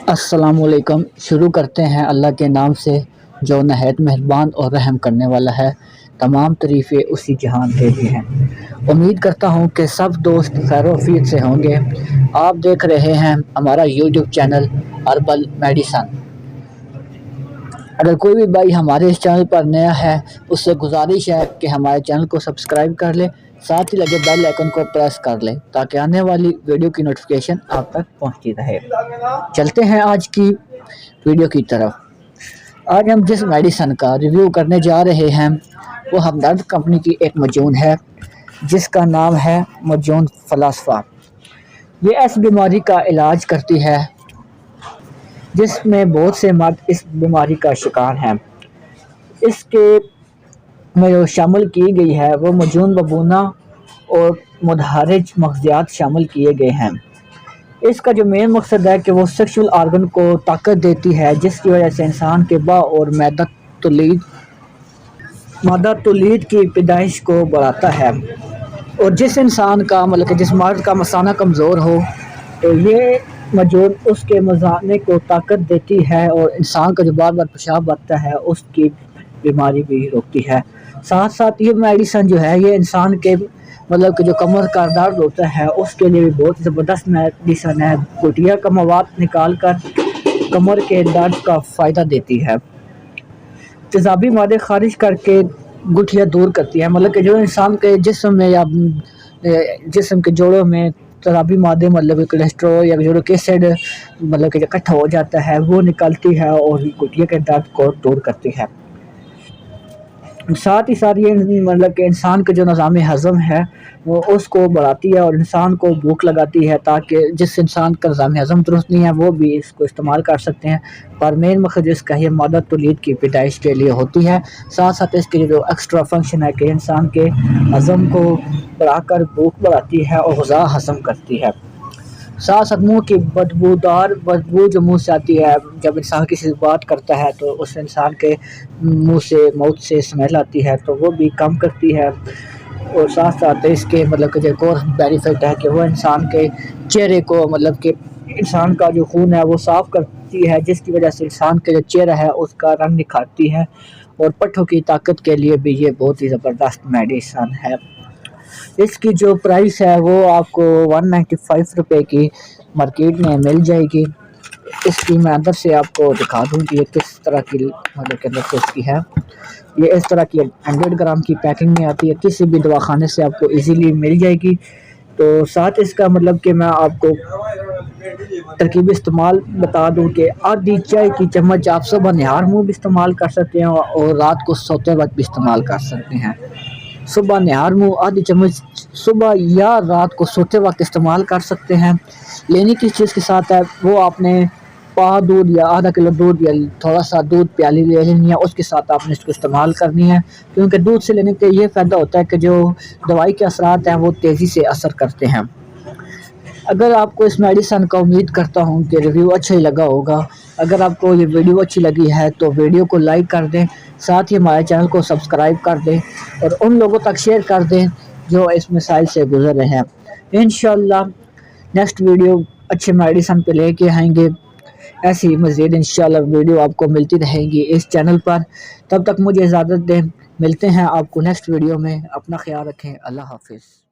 السلام علیکم۔ شروع کرتے ہیں اللہ کے نام سے جو نہایت مہربان اور رحم کرنے والا ہے۔ تمام تعریفیں اسی جہان کے لیے ہیں۔ امید کرتا ہوں کہ سب دوست خیر و عافیت سے ہوں گے۔ آپ دیکھ رہے ہیں ہمارا یوٹیوب چینل ہربل میڈیسن۔ اگر کوئی بھی بھائی ہمارے اس چینل پر نیا ہے اس سے گزارش ہے کہ ہمارے چینل کو سبسکرائب کر لے، ساتھ ہی لگے بیل آئیکن کو پریس کر لے تاکہ آنے والی ویڈیو کی نوٹیفیکیشن آپ تک پہنچتی رہے۔ چلتے ہیں آج کی ویڈیو کی طرف۔ آج ہم جس میڈیسن کا ریویو کرنے جا رہے ہیں وہ ہمدرد کمپنی کی ایک مجون ہے جس کا نام ہے مجون فلاسفہ۔ یہ ایس بیماری کا علاج کرتی ہے جس میں بہت سے مرد اس بیماری کا شکار ہیں۔ اس کے میں جو شامل کی گئی ہے وہ مجون ببونہ اور مدہرج مغزیات شامل کیے گئے ہیں۔ اس کا جو مین مقصد ہے کہ وہ سیکشول آرگن کو طاقت دیتی ہے جس کی وجہ سے انسان کے با اور مادہ تولید کی پیدائش کو بڑھاتا ہے، اور جس انسان کا کہ جس مرد کا مثانہ کمزور ہو تو یہ مجون اس کے مثانے کو طاقت دیتی ہے اور انسان کا جو بار بار پیشاب بہتا ہے اس کی بیماری بھی روکتی ہے۔ ساتھ ساتھ یہ میڈیسن جو ہے یہ انسان کے کہ جو کمر کا درد ہوتا ہے اس کے لیے بھی بہت زبردست میڈیسن ہے۔ گٹھیا کا مواد نکال کر کمر کے درد کا فائدہ دیتی ہے۔ تیزابی مادے خارج کر کے گٹھیا دور کرتی ہے، کہ جو انسان کے جسم میں یا جسم کے جوڑوں میں تیزابی مادے کولیسٹرول یا یورک ایسڈ کہ اکٹھا ہو جاتا ہے وہ نکالتی ہے اور گٹھیا کے درد کو دور کرتی ہے۔ ساتھ ہی ساتھ یہ کہ انسان کا جو نظام ہضم ہے وہ اس کو بڑھاتی ہے اور انسان کو بھوک لگاتی ہے، تاکہ جس انسان کا نظام ہضم درست نہیں ہے وہ بھی اس کو استعمال کر سکتے ہیں۔ پر مین مقصد اس کا یہ مادہ تولید کی پیدائش کے لیے ہوتی ہے۔ ساتھ ساتھ اس کے جو ایکسٹرا فنکشن ہے کہ انسان کے ہضم کو بڑھا کر بھوک بڑھاتی ہے اور غذا ہضم کرتی ہے۔ ساتھ ساتھ منہ کی بدبو جو منہ سے آتی ہے جب انسان کسی سے بات کرتا ہے تو اس انسان کے منہ سے موت سے اسمیل آتی ہے تو وہ بھی کم کرتی ہے۔ اور ساتھ ساتھ اس کے کہ ایک اور بینیفٹ ہے کہ وہ انسان کے چہرے کو کہ انسان کا جو خون ہے وہ صاف کرتی ہے جس کی وجہ سے انسان کا جو چہرہ ہے اس کا رنگ نکھارتی ہے، اور پٹھوں کی طاقت کے لیے بھی یہ بہت ہی زبردست میڈیسن ہے۔ اس کی جو پرائس ہے وہ آپ کو 195 روپے کی مارکیٹ میں مل جائے گی۔ اس کی میں اندر سے آپ کو دکھا دوں کہ یہ کس طرح کی اندر سے اس کی ہے۔ یہ اس طرح کی 100 گرام کی پیکنگ میں آتی ہے، کسی بھی دواخانے سے آپ کو ایزیلی مل جائے گی۔ تو ساتھ اس کا کہ میں آپ کو ترکیب استعمال بتا دوں کہ آدھی چائے کی چمچ آپ صبح نہار منہ بھی استعمال کر سکتے ہیں اور رات کو سوتے وقت بھی استعمال کر سکتے ہیں۔ صبح نہار منہ آدھی چمچ صبح یا رات کو سوتے وقت استعمال کر سکتے ہیں۔ لینے کی چیز کے ساتھ ہے وہ آپ نے پا دودھ یا آدھا کلو دودھ یا تھوڑا سا دودھ پیالی لے لینی ہے، اس کے ساتھ آپ نے اس کو استعمال کرنی ہے، کیونکہ دودھ سے لینے کا یہ فائدہ ہوتا ہے کہ جو دوائی کے اثرات ہیں وہ تیزی سے اثر کرتے ہیں۔ اگر آپ کو اس میڈیسن کا امید کرتا ہوں کہ ریویو اچھا ہی لگا ہوگا۔ اگر آپ کو یہ ویڈیو اچھی لگی ہے تو ویڈیو کو لائک کر دیں، ساتھ ہی ہمارے چینل کو سبسکرائب کر دیں اور ان لوگوں تک شیئر کر دیں جو اس مسائل سے گزر رہے ہیں۔ انشاءاللہ نیکسٹ ویڈیو اچھے میڈیسن پہ لے کے آئیں گے۔ ایسی مزید انشاءاللہ ویڈیو آپ کو ملتی رہیں گی اس چینل پر۔ تب تک مجھے اجازت دیں، ملتے ہیں آپ کو نیکسٹ ویڈیو میں۔ اپنا خیال رکھیں، اللہ حافظ۔